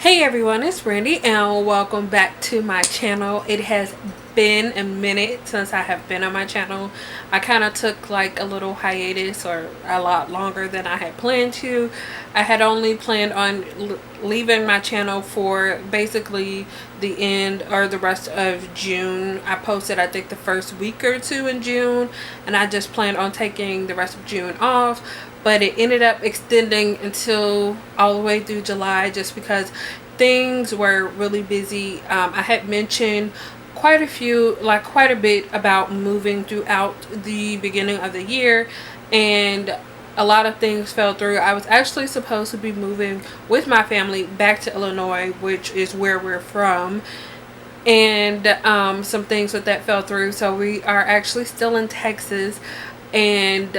Hey everyone, it's Brandy and welcome back to my channel. It has been a minute since I have been on my channel. I kind of took like a little hiatus, or a lot longer than I had planned to. I had only planned on leaving my channel for basically the end or the rest of June. I posted I think the first week or two in June, and I just planned on taking the rest of June off, but it ended up extending until all the way through July just because things were really busy. I had mentioned quite a bit about moving throughout the beginning of the year, and a lot of things fell through. I was actually supposed to be moving with my family back to Illinois, which is where we're from, and some things with that fell through, so we are actually still in Texas. And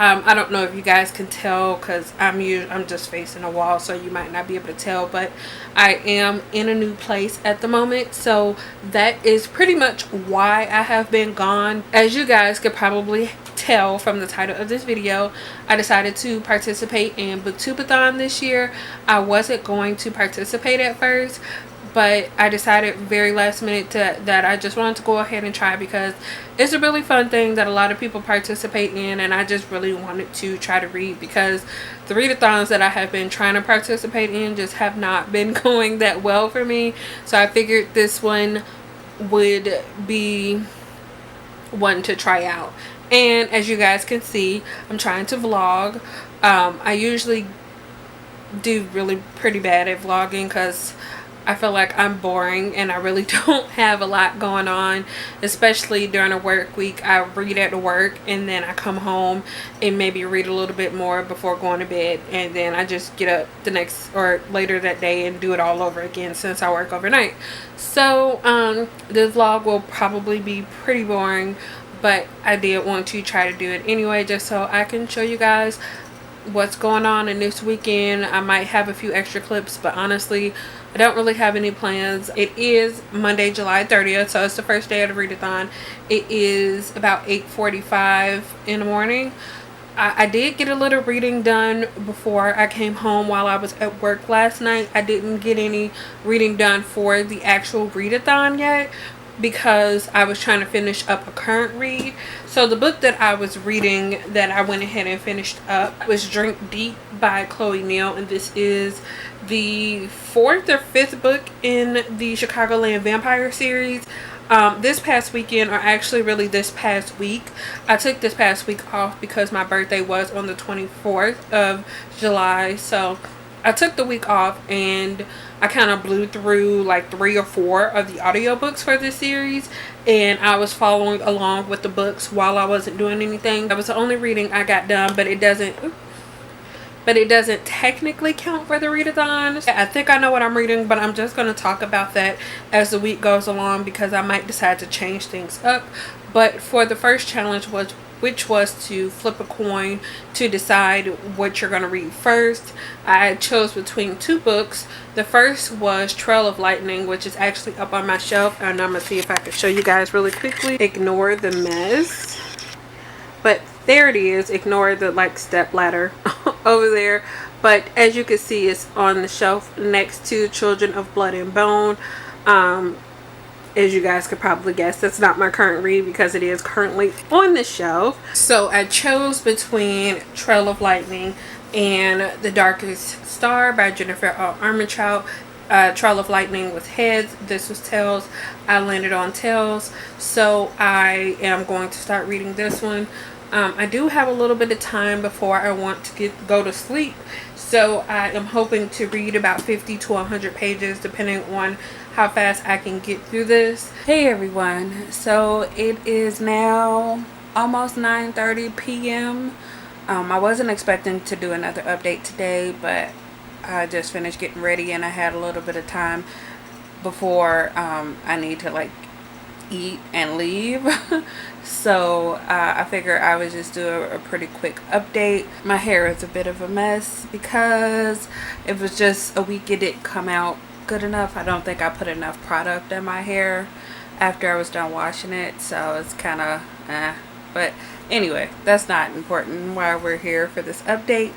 I don't know if you guys can tell because I'm just facing a wall, so you might not be able to tell, but I am in a new place at the moment, so that is pretty much why I have been gone. As you guys could probably tell from the title of this video, I decided to participate in Booktubeathon this year. I wasn't going to participate at first, but I decided very last minute that I just wanted to go ahead and try because it's a really fun thing that a lot of people participate in, and I just really wanted to try to read because the readathons that I have been trying to participate in just have not been going that well for me. So I figured this one would be one to try out. And as you guys can see, I'm trying to vlog. I usually do really pretty bad at vlogging because I feel like I'm boring and I really don't have a lot going on, especially during a work week. I read at work and then I come home and maybe read a little bit more before going to bed, and then I just get up the next or later that day and do it all over again since I work overnight. So this vlog will probably be pretty boring, but I did want to try to do it anyway just so I can show you guys what's going on in this weekend. I might have a few extra clips, but honestly I don't really have any plans. It is Monday, July 30th, so it's the first day of the readathon. It is about 8:45 in the morning. I did get a little reading done before I came home while I was at work last night. I didn't get any reading done for the actual readathon yet because I was trying to finish up a current read. So the book that I was reading that I went ahead and finished up was Drink Deep by Chloe Neal, and this is the 4th or 5th book in the Chicagoland Vampire series. This past weekend, or actually really this past week, I took this past week off because my birthday was on the 24th of July, so I took the week off and I kind of blew through like 3 or 4 of the audiobooks for this series, and I was following along with the books while I wasn't doing anything. That was the only reading I got done, but it doesn't technically count for the readathon. I think I know what I'm reading, but I'm just going to talk about that as the week goes along because I might decide to change things up. But for the first challenge, which was to flip a coin to decide what you're going to read first, I chose between 2 books. The first was Trail of Lightning, which is actually up on my shelf, and I'm going to see if I can show you guys really quickly. Ignore the mess. But there it is. Ignore the like step ladder over there. But as you can see, it's on the shelf next to Children of Blood and Bone. As you guys could probably guess, that's not my current read because it is currently on the shelf. So I chose between Trail of Lightning and The Darkest Star by Jennifer L. Armentrout. Trail of Lightning was heads, this was tails. I landed on tails, so I am going to start reading this one. I do have a little bit of time before I want to go to sleep, so I am hoping to read about 50 to 100 pages depending on how fast I can get through this. Hey everyone, so it is now almost 9:30 p.m. I wasn't expecting to do another update today, but I just finished getting ready and I had a little bit of time before I need to like eat and leave. So I figured I would just do a pretty quick update. My hair is a bit of a mess because it was just a week it didn't come out good enough. I don't think I put enough product in my hair after I was done washing it, so it's kind of but anyway, that's not important why we're here for this update.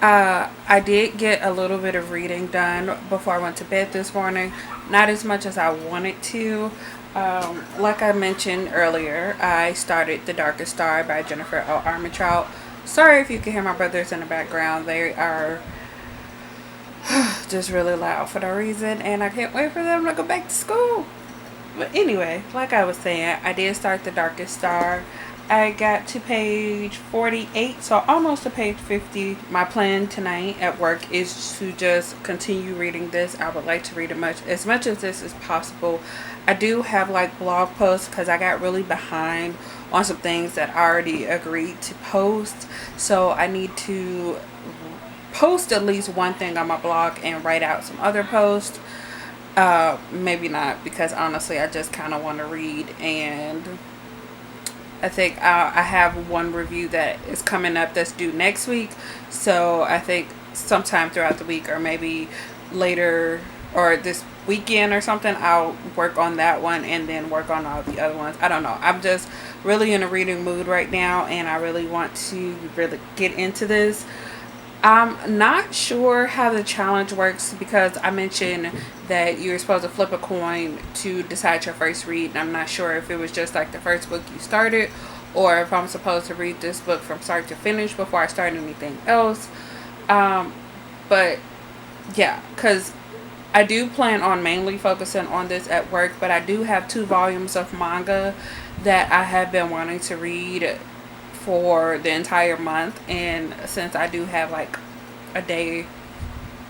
I did get a little bit of reading done before I went to bed this morning. Not as much as I wanted to. Like I mentioned earlier, I started The Darkest Star by Jennifer L. Armentrout. Sorry if you can hear my brothers in the background. They are just really loud for no reason, and I can't wait for them to go back to school. But anyway, like I was saying, I did start The Darkest Star. I got to page 48, so almost to page 50. My plan tonight at work is to just continue reading this. I would like to read as much as this is possible. I do have like blog posts because I got really behind on some things that I already agreed to post. So I need to post at least one thing on my blog and write out some other posts. Maybe not, because honestly I just kind of want to read, and I think I have one review that is coming up that's due next week. So I think sometime throughout the week, or maybe later or this weekend or something, I'll work on that one and then work on all the other ones. I don't know. I'm just really in a reading mood right now, and I really want to really get into this. I'm not sure how the challenge works, because I mentioned that you're supposed to flip a coin to decide your first read. And I'm not sure if it was just like the first book you started, or if I'm supposed to read this book from start to finish before I start anything else. But yeah, because I do plan on mainly focusing on this at work, but I do have 2 volumes of manga that I have been wanting to read for the entire month. And since I do have like a day,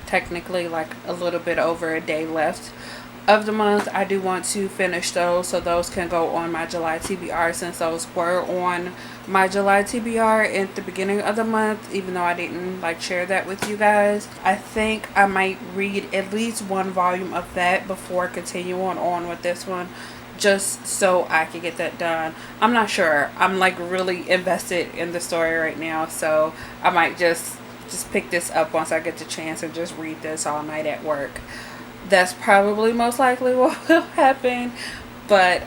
technically like a little bit over a day left of the month, I do want to finish those, so those can go on my July TBR, since those were on my July TBR at the beginning of the month, even though I didn't like share that with you guys. I think I might read at least 1 volume of that before continuing on with this one, just so I can get that done. I'm not sure. I'm like really invested in the story right now, so I might just pick this up once I get the chance and just read this all night at work. That's probably most likely what will happen. But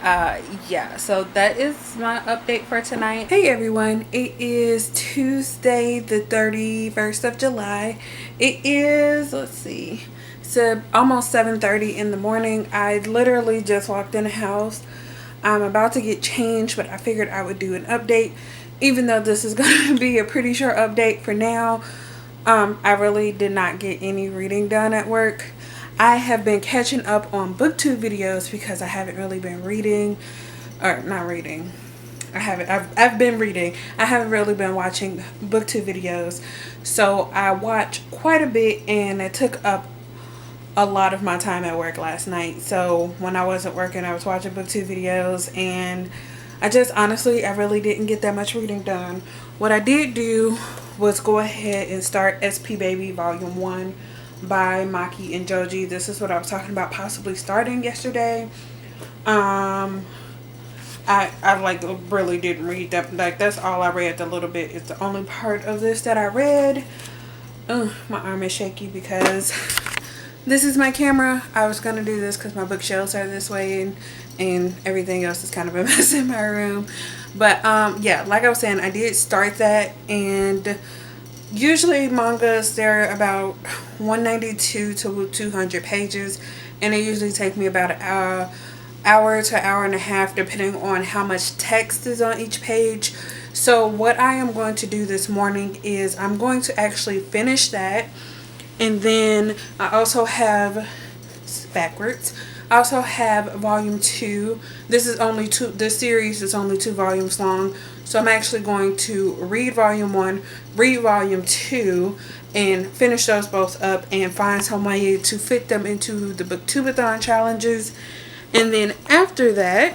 yeah, so that is my update for tonight. Hey everyone, it is Tuesday the 31st of July. It is, let's see, so almost 7:30 in the morning. I literally just walked in the house. I'm about to get changed, but I figured I would do an update, even though this is going to be a pretty short update for now. I really did not get any reading done at work. I have been catching up on booktube videos because I haven't really been reading, or not reading. I've been reading. I haven't really been watching booktube videos. So I watched quite a bit, and it took up a lot of my time at work last night. So when I wasn't working, I was watching booktube videos, and I just honestly, I really didn't get that much reading done. What I did do was go ahead and start SP Baby Volume 1 by Maki and Joji. This is what I was talking about possibly starting yesterday. I like really didn't read that. Like, that's all I read. A little bit is the only part of this that I read. My arm is shaky because this is my camera. I was gonna do this because my bookshelves are this way, and everything else is kind of a mess in my room. But yeah, like I was saying, I did start that, and usually mangas, they're about 192 to 200 pages, and they usually take me about an hour to hour and a half, depending on how much text is on each page. So what I am going to do this morning is I'm going to actually finish that, and then I also have backwards. I also have volume 2. This series is only 2 volumes long. So I'm actually going to read volume 1, read volume 2, and finish those both up and find some way to fit them into the Booktubeathon challenges. And then after that,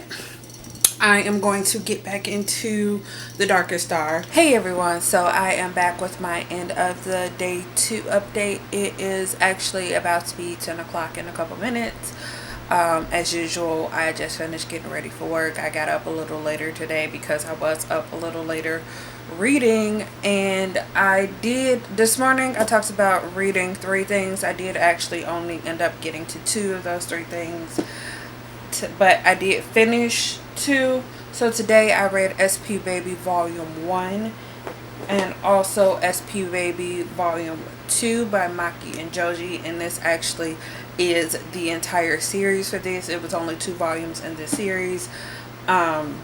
I am going to get back into The Darkest Star. Hey everyone, so I am back with my end of the day 2 update. It is actually about to be 10 o'clock in a couple minutes. As usual, I just finished getting ready for work. I got up a little later today because I was up a little later reading, and this morning I talked about reading 3 things. I did actually only end up getting to 2 of those 3 things, but I did finish 2. So today I read SP Baby Volume 1, and also SP Baby Volume 2 by Maki and Joji. And this actually is the entire series for this. It was only 2 volumes in this series. And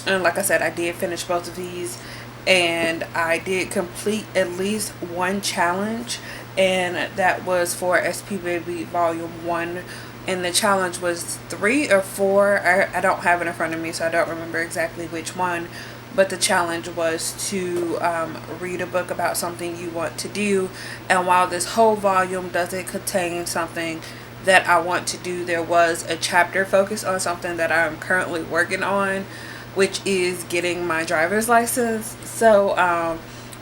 like I said, I did finish both of these, and I did complete at least one challenge, and that was for SP Baby Volume 1. And the challenge was 3 or 4. I don't have it in front of me, so I don't remember exactly which one. But the challenge was to read a book about something you want to do. And while this whole volume doesn't contain something that I want to do, there was a chapter focused on something that I'm currently working on, which is getting my driver's license. So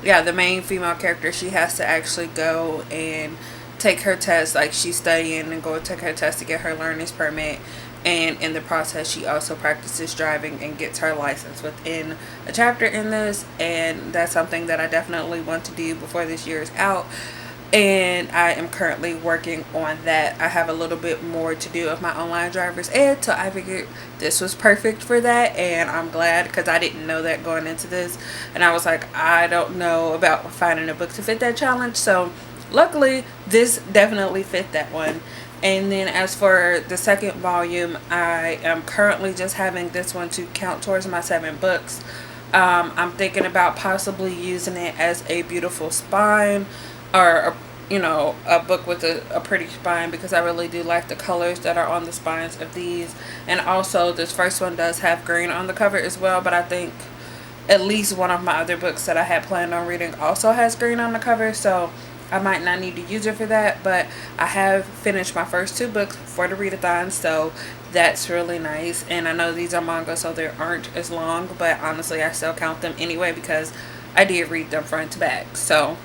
yeah, the main female character, she has to actually go and take her test. Like, she's studying and go take her test to get her learner's permit, and in the process she also practices driving and gets her license within a chapter in this. And that's something that I definitely want to do before this year is out, and I am currently working on that. I have a little bit more to do of my online driver's ed, so I figured this was perfect for that. And I'm glad, because I didn't know that going into this, and I was like, I don't know about finding a book to fit that challenge. So luckily this definitely fit that one. And then as for the second volume, I am currently just having this one to count towards my 7 books. I'm thinking about possibly using it as a beautiful spine, or a book with a pretty spine, because I really do like the colors that are on the spines of these. And also this first one does have green on the cover as well, but I think at least one of my other books that I had planned on reading also has green on the cover, so I might not need to use it for that. But I have finished my first 2 books for the readathon, so that's really nice. And I know these are manga, so they aren't as long, but honestly I still count them anyway because I did read them front to back. So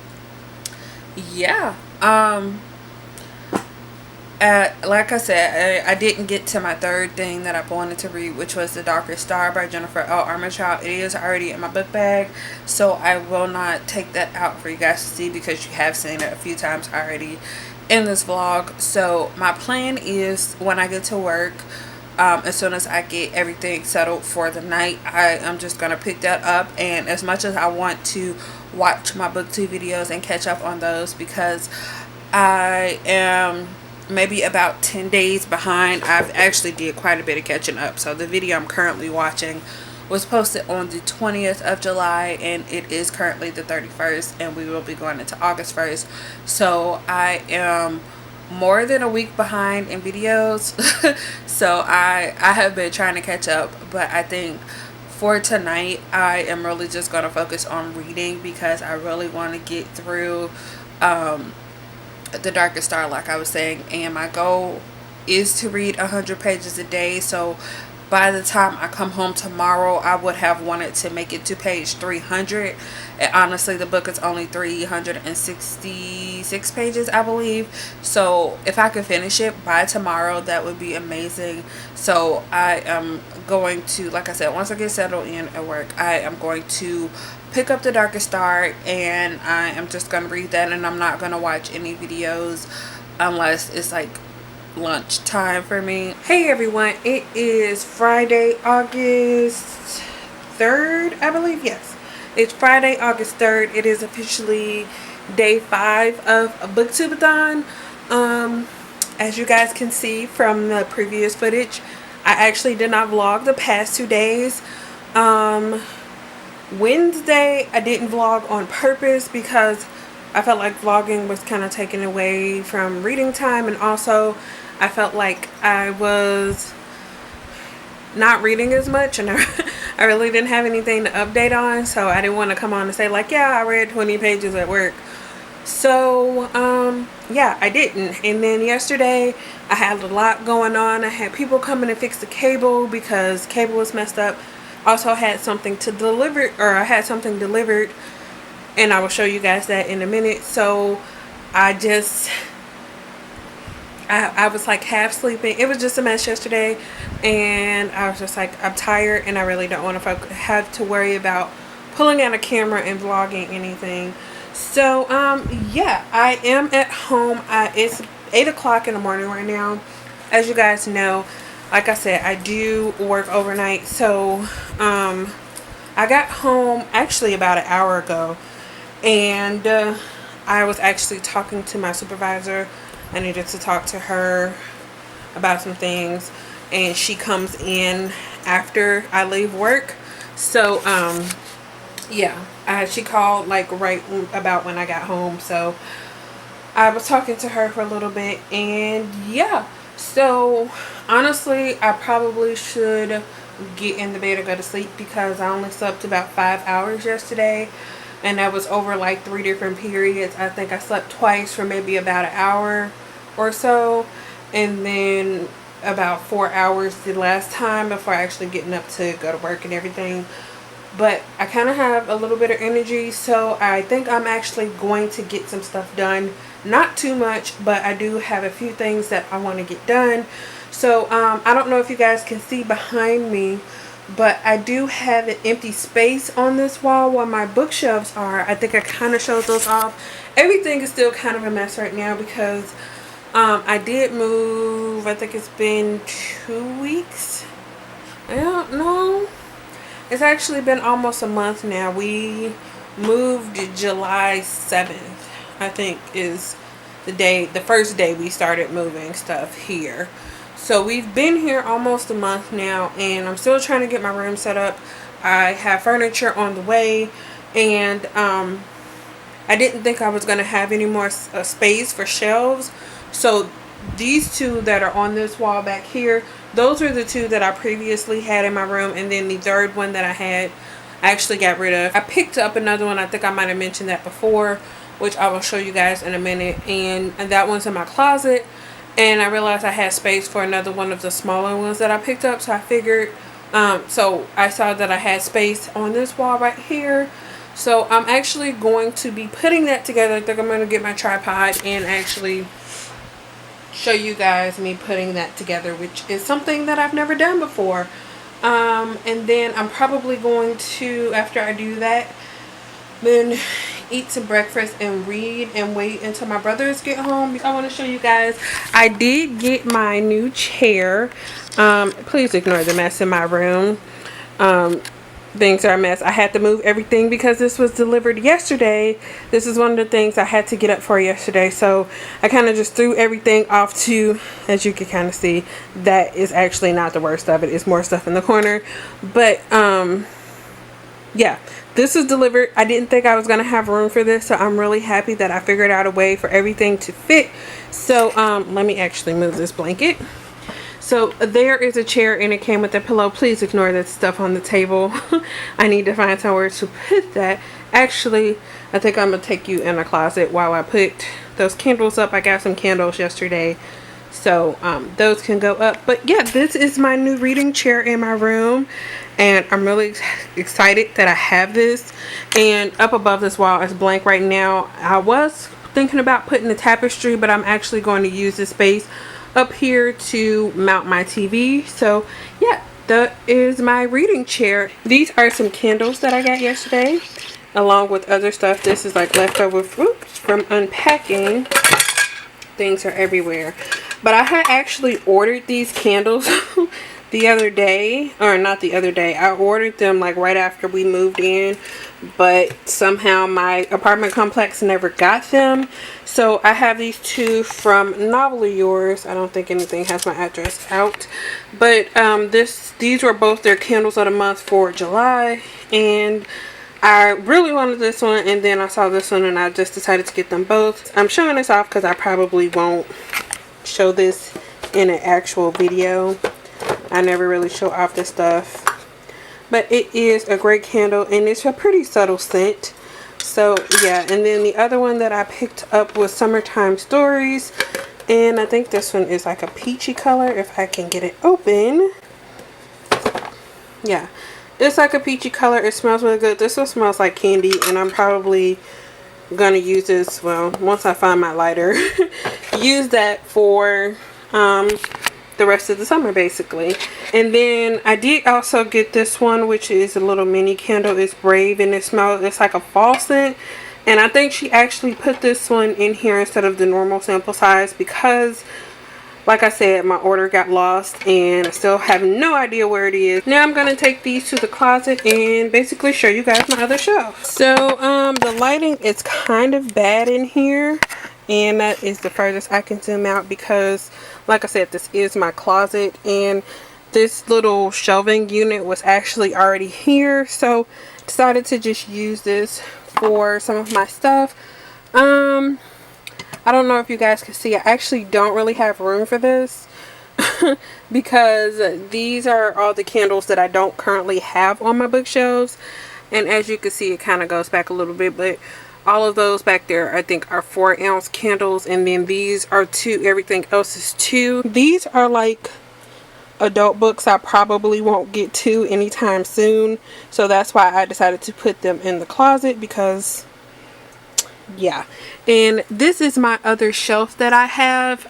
yeah, like I said, I didn't get to my third thing that I wanted to read, which was The Darkest Star by Jennifer L. Armentrout. It is already in my book bag, so I will not take that out for you guys to see, because you have seen it a few times already in this vlog. So my plan is, when I get to work, as soon as I get everything settled for the night, I am just going to pick that up. And as much as I want to watch my booktube videos and catch up on those, because I am maybe about 10 days behind, I've actually did quite a bit of catching up. So the video I'm currently watching was posted on the 20th of July, and it is currently the 31st, and we will be going into August 1st. So I am more than a week behind in videos. So I have been trying to catch up, but I think for tonight I am really just going to focus on reading, because I really want to get through The Darkest Star, like I was saying. And my goal is to read 100 pages a day, so by the time I come home tomorrow, I would have wanted to make it to page 300. And honestly, the book is only 366 pages, I believe. So if I could finish it by tomorrow, that would be amazing. So I am going to, like I said, once I get settled in at work, I am going to pick up The Darkest Star, and I am just going to read that. And I'm not going to watch any videos unless it's like lunch time for me. Hey everyone, it is Friday, August 3rd, I believe. Yes, it's Friday, August 3rd. It is officially day 5 of a Booktubeathon. As you guys can see from the previous footage, I actually did not vlog the past 2 days. Wednesday I didn't vlog on purpose because I felt like vlogging was kind of taken away from reading time, and also I felt like I was not reading as much, and I really didn't have anything to update on, so I didn't want to come on and say like, yeah, I read 20 pages at work. So yeah, I didn't. And then yesterday I had a lot going on. I had people coming to fix the cable because cable was messed up. Also had something to deliver, or I had something delivered, and I will show you guys that in a minute. So I was like half sleeping. It was just a mess yesterday, and I was just like, I'm tired, and I really don't want to have to worry about pulling out a camera and vlogging anything. So yeah, I am at home. It's 8 o'clock in the morning right now. As you guys know, like I said, I do work overnight, so I got home actually about an hour ago, and I was actually talking to my supervisor. I needed to talk to her about some things, and she comes in after I leave work. So yeah, she called like right about when I got home. So I was talking to her for a little bit, and yeah. So honestly, I probably should get in the bed and go to sleep because I only slept about 5 hours yesterday, and that was over like 3 different periods. I think I slept twice for maybe about an hour or so, and then about 4 hours the last time before actually getting up to go to work and everything. But I kind of have a little bit of energy, so I think I'm actually going to get some stuff done. Not too much, but I do have a few things that I want to get done. So I don't know if you guys can see behind me, but I do have an empty space on this wall where my bookshelves are. I think I kind of showed those off. Everything is still kind of a mess right now because I did move. I think it's been 2 weeks. I don't know. It's actually been almost a month now. We moved July 7th, I think is the first day we started moving stuff here. So we've been here almost a month now, and I'm still trying to get my room set up. I have furniture on the way, and I didn't think I was going to have any more space for shelves. So these two that are on this wall back here, those are the two that I previously had in my room, and then the third one that I had I actually got rid of. I picked up another one. I think I might have mentioned that before, which I will show you guys in a minute, and that one's in my closet, and I realized I had space for another one of the smaller ones that I picked up, so I figured so I saw that I had space on this wall right here. So I'm actually going to be putting that together. I think I'm going to get my tripod and actually show you guys me putting that together, which is something that I've never done before. And then I'm probably going to, after I do that, then eat some breakfast and read and wait until my brothers get home. I want to show you guys, I did get my new chair. Please ignore the mess in my room. Things are a mess. I had to move everything because this was delivered yesterday. This is one of the things I had to get up for yesterday. So I kind of just threw everything off to, as you can kind of see, that is actually not the worst of it. It's more stuff in the corner. But yeah, this is delivered. I didn't think I was going to have room for this. So I'm really happy that I figured out a way for everything to fit. So let me actually move this blanket. So there is a chair, and it came with a pillow. Please ignore that stuff on the table. I need to find somewhere to put that. Actually, I think I'm going to take you in a closet while I put those candles up. I got some candles yesterday, so those can go up. But yeah, this is my new reading chair in my room, and I'm really excited that I have this. And up above this wall is blank right now. I was thinking about putting the tapestry, but I'm actually going to use this space up here to mount my TV. So yeah, that is my reading chair. These are some candles that I got yesterday, along with other stuff. This is like leftover fruits from unpacking. Things are everywhere. But I had actually ordered these candles the other day, or not the other day. I ordered them like right after we moved in, but somehow my apartment complex never got them. So I have these two from Novel Yours. I don't think anything has my address out, but these were both their candles of the month for July, and I really wanted this one, and then I saw this one, and I just decided to get them both. I'm showing this off because I probably won't show this in an actual video. I never really show off this stuff, but it is a great candle, and it's a pretty subtle scent. So yeah, and then the other one that I picked up was Summertime Stories, and I think this one is like a peachy color, if I can get it open. Yeah, it's like a peachy color. It smells really good. This one smells like candy, and I'm probably gonna use this, well, once I find my lighter, use that for the rest of the summer basically. And then I did also get this one, which is a little mini candle. It's Brave, and it's like a fall scent, and I think she actually put this one in here instead of the normal sample size because like I said, my order got lost and I still have no idea where it is. Now I'm going to take these to the closet and basically show you guys my other shelf. So the lighting is kind of bad in here, and that is the furthest I can zoom out because, like I said, this is my closet and this little shelving unit was actually already here, so decided to just use this for some of my stuff. I don't know if you guys can see, I actually don't really have room for this because these are all the candles that I don't currently have on my bookshelves. And as you can see, it kind of goes back a little bit, but all of those back there I think are 4-ounce candles, and then these are 2, everything else is 2. These are like adult books I probably won't get to anytime soon, so that's why I decided to put them in the closet because yeah. And this is my other shelf that I have.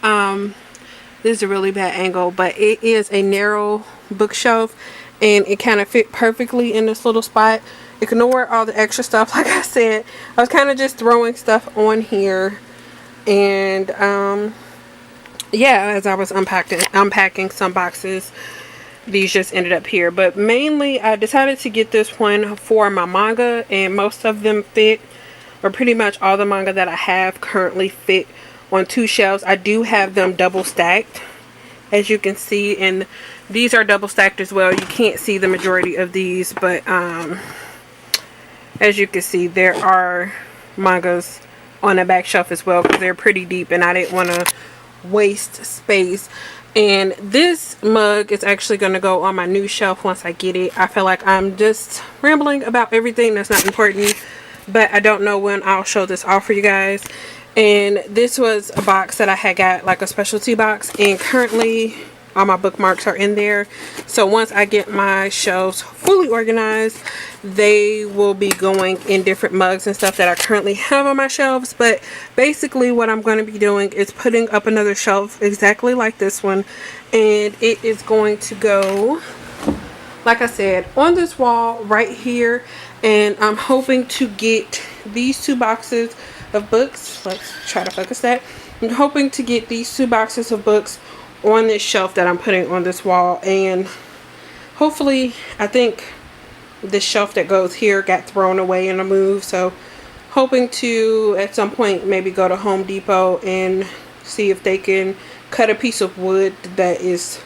This is a really bad angle, but it is a narrow bookshelf and it kind of fit perfectly in this little spot. Ignore all the extra stuff. Like I said, I was kind of just throwing stuff on here, and yeah, as I was unpacking some boxes, these just ended up here. But mainly I decided to get this one for my manga, and most of them fit, or pretty much all the manga that I have currently fit on 2 shelves. I do have them double stacked, as you can see, and these are double stacked as well. You can't see the majority of these, but as you can see, there are mangas on the back shelf as well because they're pretty deep and I didn't want to waste space. And this mug is actually going to go on my new shelf once I get it. I feel like I'm just rambling about everything that's not important, but I don't know when I'll show this off for you guys. And this was a box that I had got, like a specialty box, and currently all my bookmarks are in there. So once I get my shelves fully organized, they will be going in different mugs and stuff that I currently have on my shelves. But basically what I'm going to be doing is putting up another shelf exactly like this one, and it is going to go, like I said, on this wall right here. And I'm hoping to get these 2 boxes of books. Let's try to focus that. I'm hoping to get these 2 boxes of books on this shelf that I'm putting on this wall, and hopefully, I think the shelf that goes here got thrown away in a move, so hoping to at some point maybe go to Home Depot and see if they can cut a piece of wood that is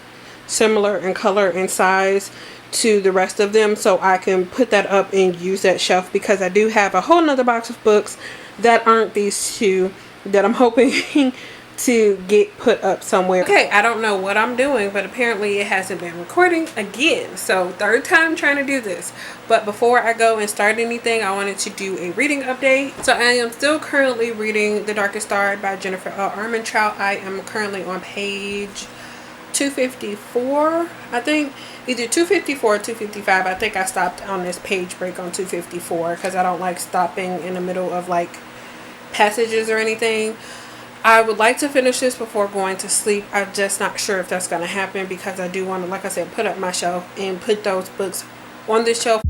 similar in color and size to the rest of them, so I can put that up and use that shelf, because I do have a whole nother box of books that aren't these 2 that I'm hoping to get put up somewhere. Okay, I don't know what I'm doing, but apparently it hasn't been recording again, so 3rd time trying to do this. But before I go and start anything, I wanted to do a reading update. So I am still currently reading The Darkest Star by Jennifer L. Armentrout. I am currently on page 254, I think, either 254 or 255. I think I stopped on this page break on 254 because I don't like stopping in the middle of like passages or anything. I would like to finish this before going to sleep. I'm just not sure if that's going to happen because I do want to, like I said, put up my shelf and put those books on this shelf.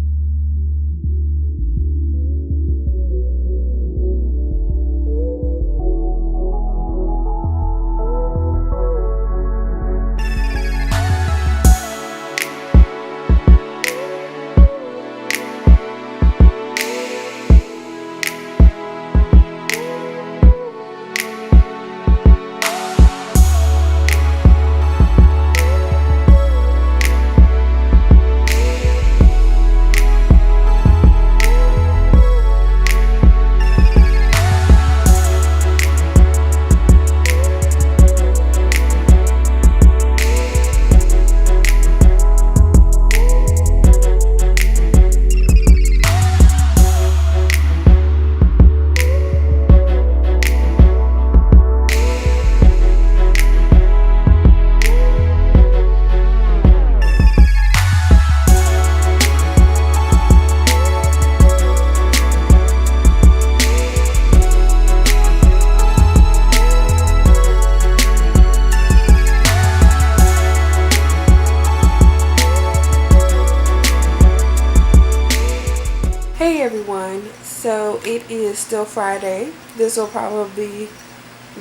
Hey everyone, so it is still Friday. This will probably be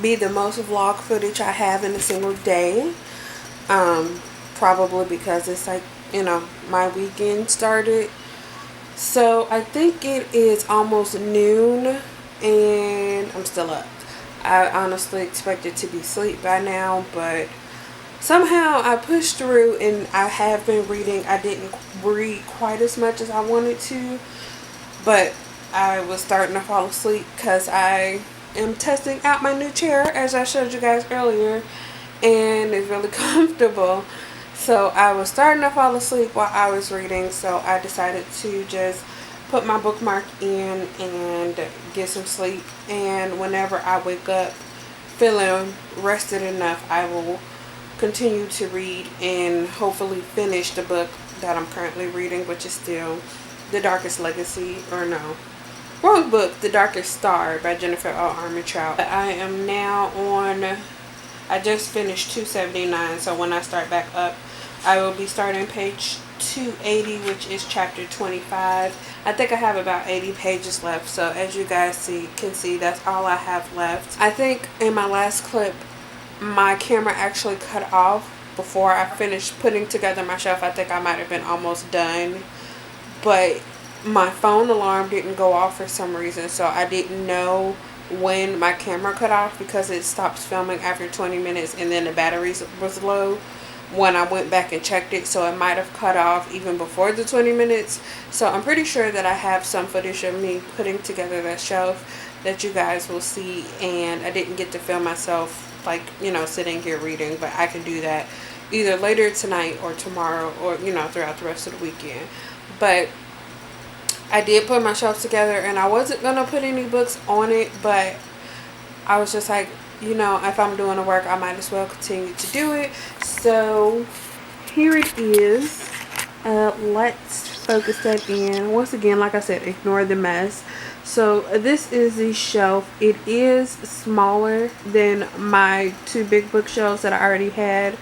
be the most vlog footage I have in a single day. Probably because it's like, you know, my weekend started. So I think it is almost noon and I'm still up. I honestly expected to be asleep by now, but somehow I pushed through and I have been reading. I didn't read quite as much as I wanted to, but I was starting to fall asleep because I am testing out my new chair, as I showed you guys earlier, and it's really comfortable. So I was starting to fall asleep while I was reading, so I decided to just put my bookmark in and get some sleep. And whenever I wake up feeling rested enough, I will continue to read and hopefully finish the book that I'm currently reading, which is still The Darkest Legacy, or no, wrong book, The Darkest Star by Jennifer L. Armentrout. I am now on, I just finished 279, so when I start back up, I will be starting page 280, which is chapter 25. I think I have about 80 pages left, so as you guys can see, that's all I have left. I think in my last clip, my camera actually cut off before I finished putting together my shelf. I think I might have been almost done, but my phone alarm didn't go off for some reason, so I didn't know when my camera cut off because it stops filming after 20 minutes and then the battery was low when I went back and checked it, so it might have cut off even before the 20 minutes. So I'm pretty sure that I have some footage of me putting together that shelf that you guys will see, and I didn't get to film myself, like, you know, sitting here reading, but I can do that either later tonight or tomorrow, or, you know, throughout the rest of the weekend. But I did put my shelf together, and I wasn't gonna put any books on it, but I was just like, you know, if I'm doing the work, I might as well continue to do it. So here it is. Let's focus that in. Once again, like I said, ignore the mess. So this is the shelf. It is smaller than my two big bookshelves that I already had,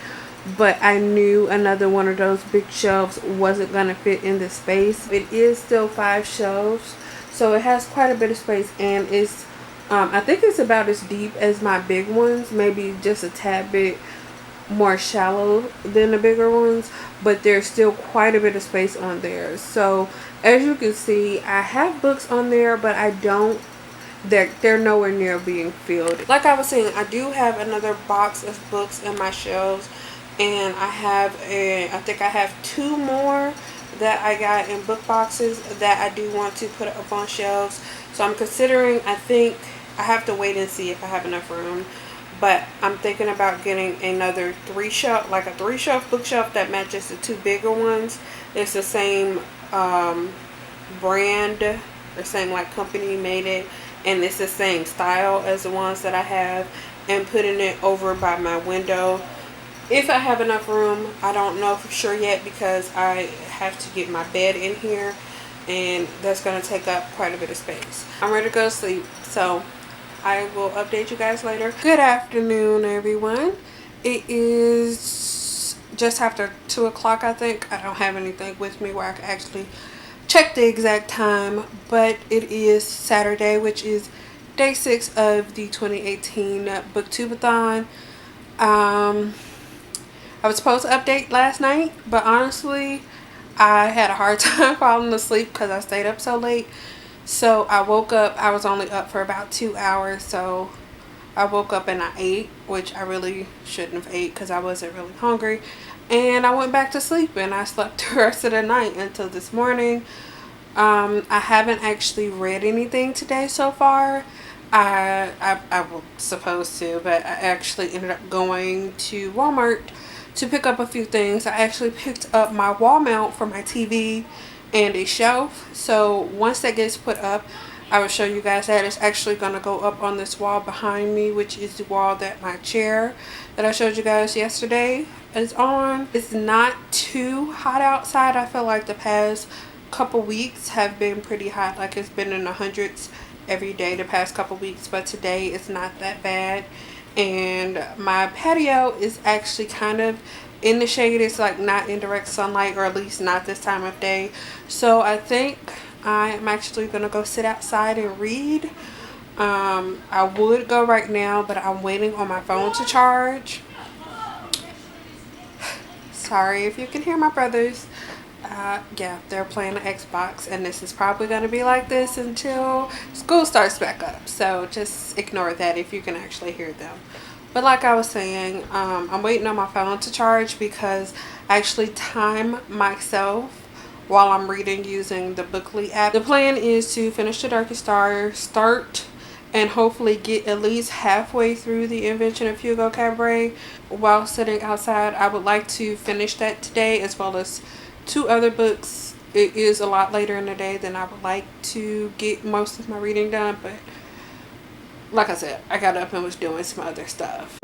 but I knew another one of those big shelves wasn't going to fit in the space. It is still 5 shelves, so it has quite a bit of space, and it's I think it's about as deep as my big ones, maybe just a tad bit more shallow than the bigger ones, but there's still quite a bit of space on there. So as you can see, I have books on there, but I don't, they're nowhere near being filled. Like I was saying, I do have another box of books in my shelves, and I think I have 2 more that I got in book boxes that I do want to put up on shelves. So I'm considering, I think I have to wait and see if I have enough room, but I'm thinking about getting another 3-shelf, like a 3-shelf bookshelf that matches the 2 bigger ones. It's the same brand, or same like company made it, and it's the same style as the ones that I have, and putting it over by my window. If I have enough room, I don't know for sure yet, because I have to get my bed in here, and that's going to take up quite a bit of space. I'm ready to go to sleep, so I will update you guys later. Good afternoon, everyone. It is just after 2 o'clock, I think. I don't have anything with me where I can actually check the exact time, but it is Saturday, which is day 6 of the 2018 Booktubeathon. I was supposed to update last night, but honestly, I had a hard time falling asleep because I stayed up so late. So I woke up, I was only up for about 2 hours, so I woke up and I ate, which I really shouldn't have ate because I wasn't really hungry. And I went back to sleep, and I slept the rest of the night until this morning. I haven't actually read anything today so far. I was supposed to, but I actually ended up going to Walmart to pick up a few things. I actually picked up my wall mount for my TV and a shelf. So once that gets put up, I will show you guys that. It's actually going to go up on this wall behind me, which is the wall that my chair that I showed you guys yesterday is on. It's not too hot outside. I feel like the past couple weeks have been pretty hot. Like, it's been in the hundreds every day the past couple weeks, but today it's not that bad. And my patio is actually kind of in the shade. It's like not in direct sunlight, or at least not this time of day. So I think I am actually gonna go sit outside and read. I would go right now, but I'm waiting on my phone to charge. Sorry if you can hear my brothers. Yeah, they're playing the Xbox, and this is probably going to be like this until school starts back up. So just ignore that if you can actually hear them. But like I was saying, I'm waiting on my phone to charge because I actually time myself while I'm reading using the Bookly app. The plan is to finish The Darkest Star, start and hopefully get at least halfway through The Invention of Hugo Cabret while sitting outside. I would like to finish that today, as well as 2 other books. It is a lot later in the day than I would like to get most of my reading done, but like I said, I got up and was doing some other stuff.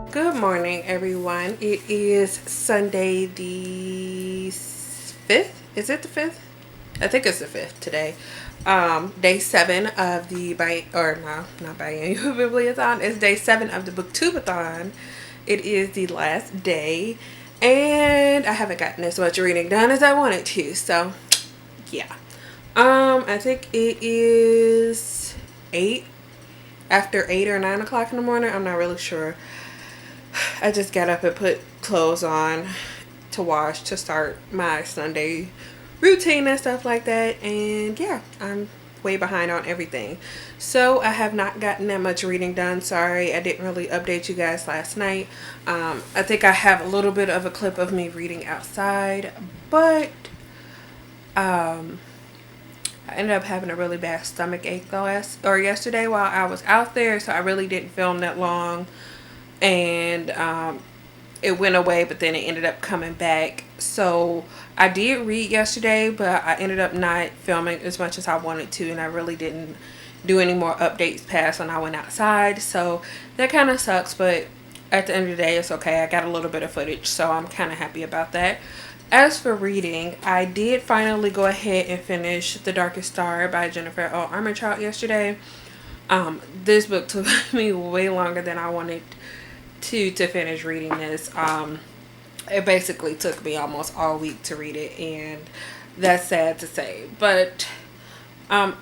Good morning, everyone. It is Sunday the 5th. Is it the 5th? I think it's the 5th today. Day 7 of the not biannual Bibliothon. It's day 7 of the Booktubeathon. It is the last day, and I haven't gotten as much reading done as I wanted to. So, yeah. I think it is 8 after 8 or 9 o'clock in the morning. I'm not really sure. I just got up and put clothes on to wash to start my Sunday routine and stuff like that. And yeah, I'm way behind on everything. So I have not gotten that much reading done. Sorry, I didn't really update you guys last night. I think I have a little bit of a clip of me reading outside, but I ended up having a really bad stomach ache yesterday while I was out there, so I really didn't film that long. And it went away, but then it ended up coming back. So I did read yesterday, but I ended up not filming as much as I wanted to, and I really didn't do any more updates past when I went outside. So that kind of sucks, but at the end of the day, it's okay. I got a little bit of footage, so I'm kind of happy about that. As for reading, I did finally go ahead and finish The Darkest Star by Jennifer L. Armentrout yesterday. This book took me way longer than I wanted to finish reading this. It basically took me almost all week to read it, and that's sad to say. But I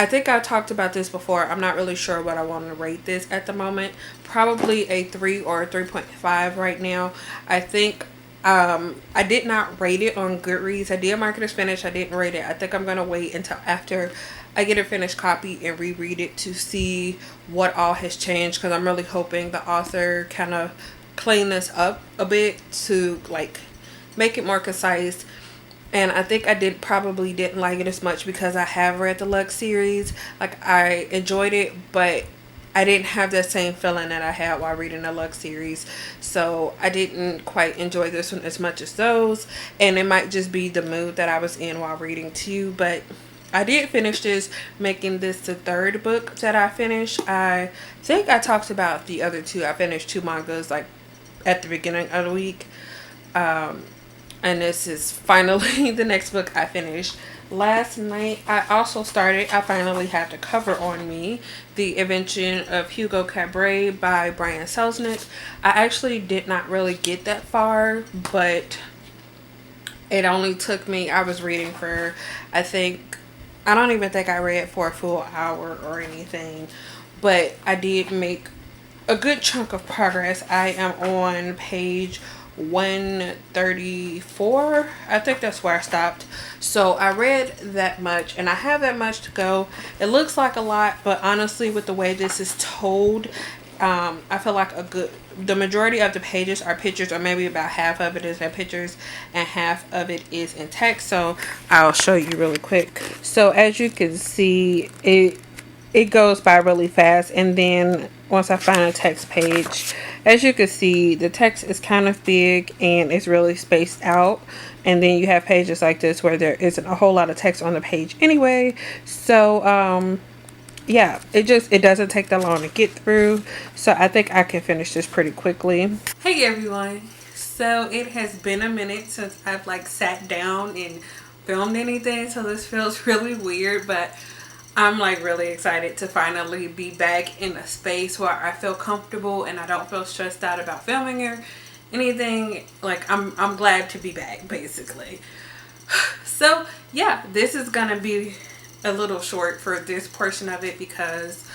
think I talked about this before. I'm not really sure what I want to rate this at the moment. Probably a 3 or a 3.5 right now. I think I did not rate it on Goodreads. I did mark it as finished. I didn't rate it. I think I'm going to wait until after I get a finished copy and reread it to see what all has changed, because I'm really hoping the author kind of clean this up a bit to like make it more concise. And I think I probably didn't like it as much because I have read the Lux series. Like, I enjoyed it, but I didn't have that same feeling that I had while reading the Lux series. So I didn't quite enjoy this one as much as those. And it might just be the mood that I was in while reading too. But I did finish this, making this the 3rd book that I finished. I think I talked about the other 2. I finished 2 mangas like at the beginning of the week. And this is finally the next book I finished. Last night I finally had the cover on me, The Invention of Hugo Cabret by Brian Selznick. I actually did not really get that far, but it only took me, I was reading for, I don't even think I read for a full hour or anything, but I did make a good chunk of progress. I am on page 134. I think that's where I stopped. So I read that much, and I have that much to go. It looks like a lot, but honestly, with the way this is told, I feel like the majority of the pages are pictures, or maybe about half of it is in pictures and half of it is in text. So I'll show you really quick. So as you can see, it goes by really fast, and then once I find a text page, as you can see, the text is kind of big and it's really spaced out. And then you have pages like this where there isn't a whole lot of text on the page anyway. So yeah, it doesn't take that long to get through, so I think I can finish this pretty quickly. Hey everyone, so it has been a minute since I've like sat down and filmed anything, so this feels really weird, but I'm like really excited to finally be back in a space where I feel comfortable and I don't feel stressed out about filming or anything. Like I'm glad to be back basically. So yeah, this is gonna be a little short for this portion of it because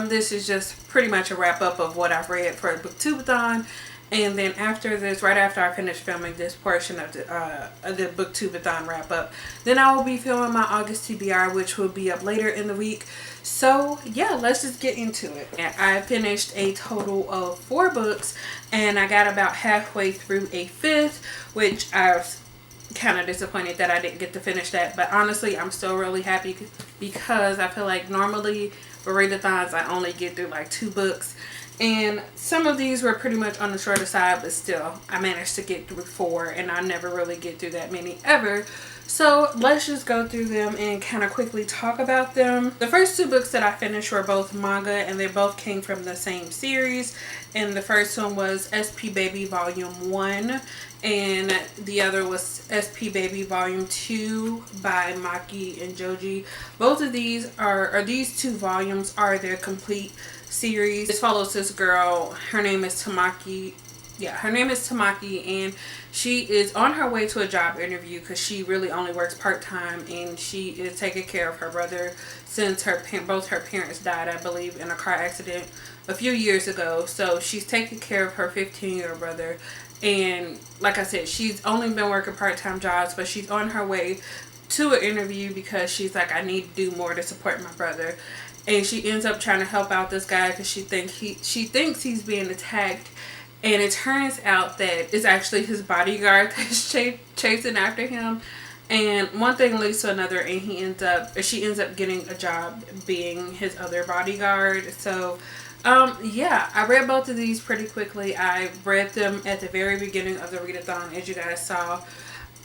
this is just pretty much a wrap up of what I've read for Booktubeathon. And then after this, right after I finish filming this portion of the Booktubeathon wrap up, then I will be filming my August TBR, which will be up later in the week. So yeah, let's just get into it. I finished a total of 4 books, and I got about halfway through a 5th, which I was kind of disappointed that I didn't get to finish that. But honestly, I'm still really happy because I feel like normally for readathons I only get through like 2 books. And some of these were pretty much on the shorter side, but still, I managed to get through 4, and I never really get through that many ever. So let's just go through them and kind of quickly talk about them. The first 2 books that I finished were both manga, and they both came from the same series. And the first one was SP Baby Volume 1, and the other was SP Baby Volume 2 by Maki and Joji. Both of these these 2 volumes are their complete series. This follows this girl. Her name is Tamaki. Yeah, her name is Tamaki, and she is on her way to a job interview because she really only works part-time, and she is taking care of her brother since both her parents died, I believe, in a car accident a few years ago. So she's taking care of her 15-year-old brother, and like I said, she's only been working part-time jobs, but she's on her way to an interview because she's like, I need to do more to support my brother. And she ends up trying to help out this guy because she thinks he's being attacked, and it turns out that it's actually his bodyguard that's chasing after him. And one thing leads to another, and she ends up getting a job being his other bodyguard. So yeah, I read both of these pretty quickly. I read them at the very beginning of the readathon, as you guys saw.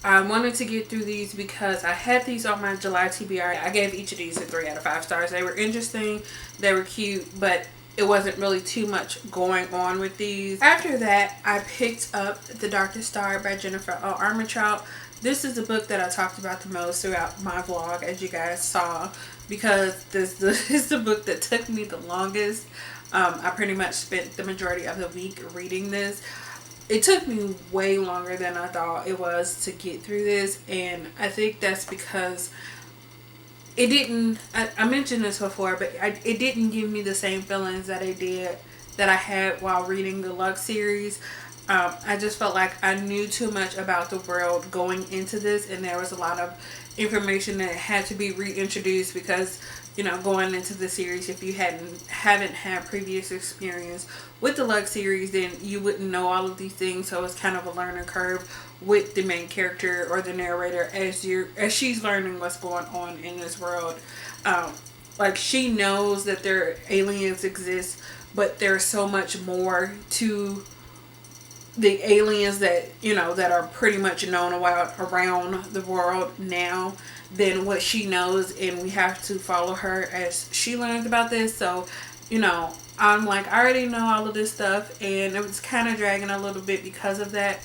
I wanted to get through these because I had these on my July TBR. I gave each of these a 3 out of 5 stars. They were interesting, they were cute, but it wasn't really too much going on with these. After that, I picked up The Darkest Star by Jennifer L. Armentrout. This is the book that I talked about the most throughout my vlog, as you guys saw, because this is the book that took me the longest. I pretty much spent the majority of the week reading this. It took me way longer than I thought it was to get through this, and I think that's because it didn't, I mentioned this before, but it didn't give me the same feelings that I had while reading the Lux series. I just felt like I knew too much about the world going into this, and there was a lot of information that had to be reintroduced because, you know, going into the series, if you haven't had previous experience with the Lux series, then you wouldn't know all of these things. So it's kind of a learning curve with the main character or the narrator as she's learning what's going on in this world. Like, she knows that aliens exist, but there's so much more to the aliens that, you know, that are pretty much known around the world now than what she knows, and we have to follow her as she learns about this. So, you know, I'm like, I already know all of this stuff, and it was kind of dragging a little bit because of that.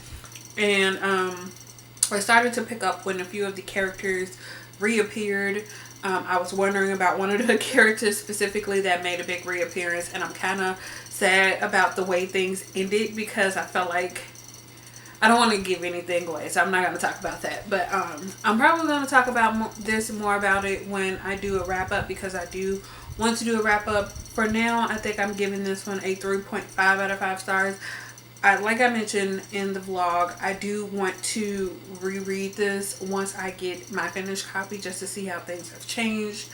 And I started to pick up when a few of the characters reappeared. I was wondering about one of the characters specifically that made a big reappearance, and I'm kind of sad about the way things ended because I felt like I don't want to give anything away, so I'm not going to talk about that. But I'm probably going to talk about more about it when I do a wrap up, because I do want to do a wrap up. For now, I think I'm giving this one a 3.5 out of 5 stars. Like I mentioned in the vlog, I do want to reread this once I get my finished copy just to see how things have changed.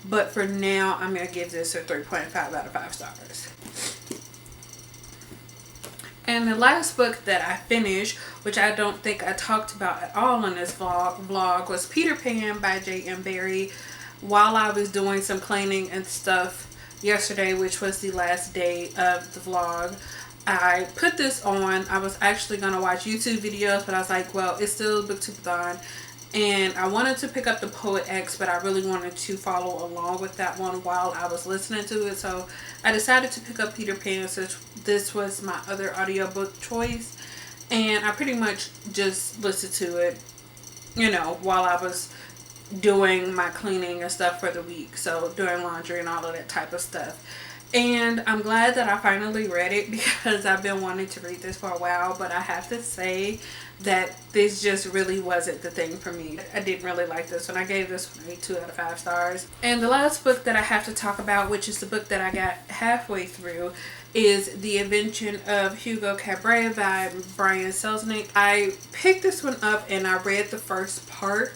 But for now, I'm going to give this a 3.5 out of 5 stars. And the last book that I finished, which I don't think I talked about at all on this vlog, was Peter Pan by J.M. Barrie. While I was doing some cleaning and stuff yesterday, which was the last day of the vlog, I put this on. I was actually going to watch YouTube videos, but I was like, well, it's still Booktubeathon, And I wanted to pick up the Poet X, but I really wanted to follow along with that one while I was listening to it. So I decided to pick up Peter Pan, since this was my other audiobook choice. And I pretty much just listened to it, you know, while I was doing my cleaning and stuff for the week. So doing laundry and all of that type of stuff. And I'm glad that I finally read it, because I've been wanting to read this for a while. But I have to say that this just really wasn't the thing for me. I didn't really like this one. I gave this one a 2 out of 5 stars. And the last book that I have to talk about, which is the book that I got halfway through, is The Invention of Hugo Cabret by Brian Selznick. I picked this one up and I read the first part,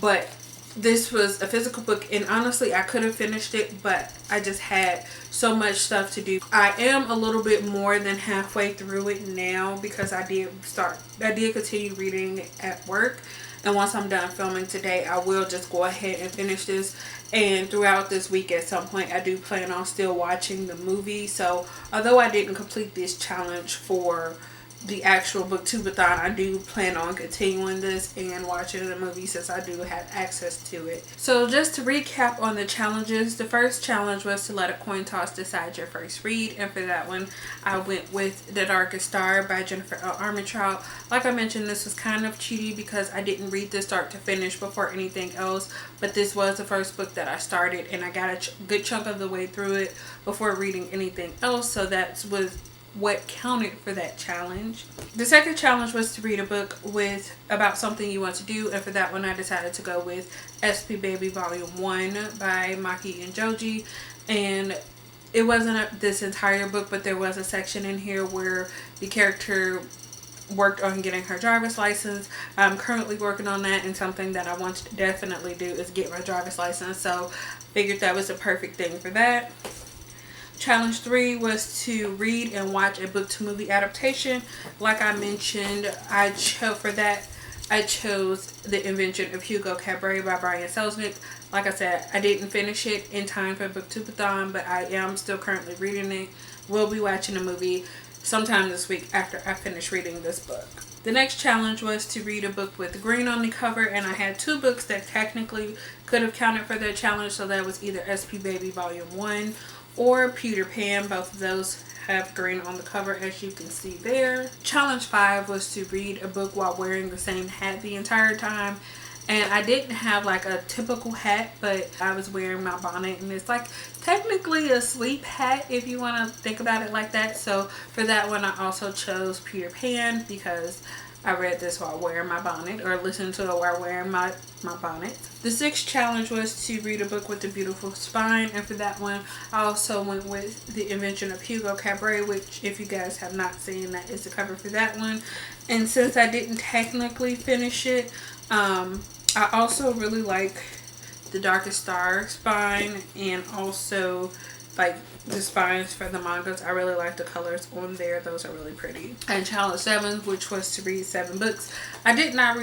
but this was a physical book, and honestly I could have finished it, but I just had so much stuff to do. I am a little bit more than halfway through it now, because I did continue reading at work, and once I'm done filming today, I will just go ahead and finish this. And throughout this week at some point, I do plan on still watching the movie. So although I didn't complete this challenge for the actual Booktubeathon, I do plan on continuing this and watching the movie, since I do have access to it. So just to recap on the challenges, the first challenge was to let a coin toss decide your first read, and for that one I went with The Darkest Star by Jennifer L. Armentrout. Like I mentioned, this was kind of cheaty because I didn't read this start to finish before anything else, but this was the first book that I started, and I got a good chunk of the way through it before reading anything else, so that was what counted for that challenge. The second challenge was to read a book about something you want to do, and for that one I decided to go with SP Baby Volume 1 by Maki and Joji. And it wasn't this entire book, but there was a section in here where the character worked on getting her driver's license. I'm currently working on that, and something that I want to definitely do is get my driver's license, so figured that was the perfect thing for that. Challenge 3 was to read and watch a book to movie adaptation. Like I mentioned, I chose The Invention of Hugo Cabret by Brian Selznick. Like I said, I didn't finish it in time for Booktubeathon, but I am still currently reading it. We'll be watching the movie sometime this week after I finish reading this book. The next challenge was to read a book with green on the cover, and I had 2 books that technically could have counted for that challenge, so that was either SP Baby Volume 1 or Peter Pan. Both of those have green on the cover, as you can see there. Challenge 5 was to read a book while wearing the same hat the entire time. And I didn't have like a typical hat, but I was wearing my bonnet, and it's like technically a sleep hat if you want to think about it like that. So for that one I also chose Peter Pan, because I read this while wearing my bonnet, or listened to it while wearing my bonnet. The 6th challenge was to read a book with a beautiful spine, and for that one I also went with The Invention of Hugo Cabret, which, if you guys have not seen, that is the cover for that one. And since I didn't technically finish it, I also really like The Darkest Star spine, and also like the spines for the mangas. I really like the colors on there. Those are really pretty. And challenge 7, which was to read 7 books. I did not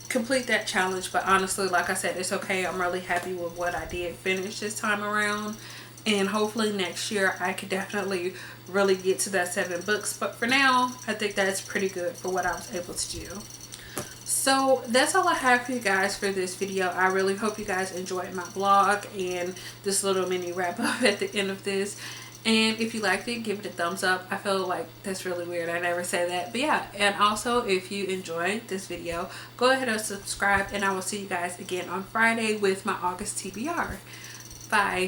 complete that challenge, but honestly, like I said, it's okay. I'm really happy with what I did finish this time around, and hopefully next year I could definitely really get to that 7 books. But for now, I think that's pretty good for what I was able to do. So that's all I have for you guys for this video. I really hope you guys enjoyed my vlog and this little mini wrap up at the end of this. And if you liked it, give it a thumbs up. I feel like that's really weird. I never say that. But yeah, and also if you enjoyed this video, go ahead and subscribe, and I will see you guys again on Friday with my August TBR. Bye.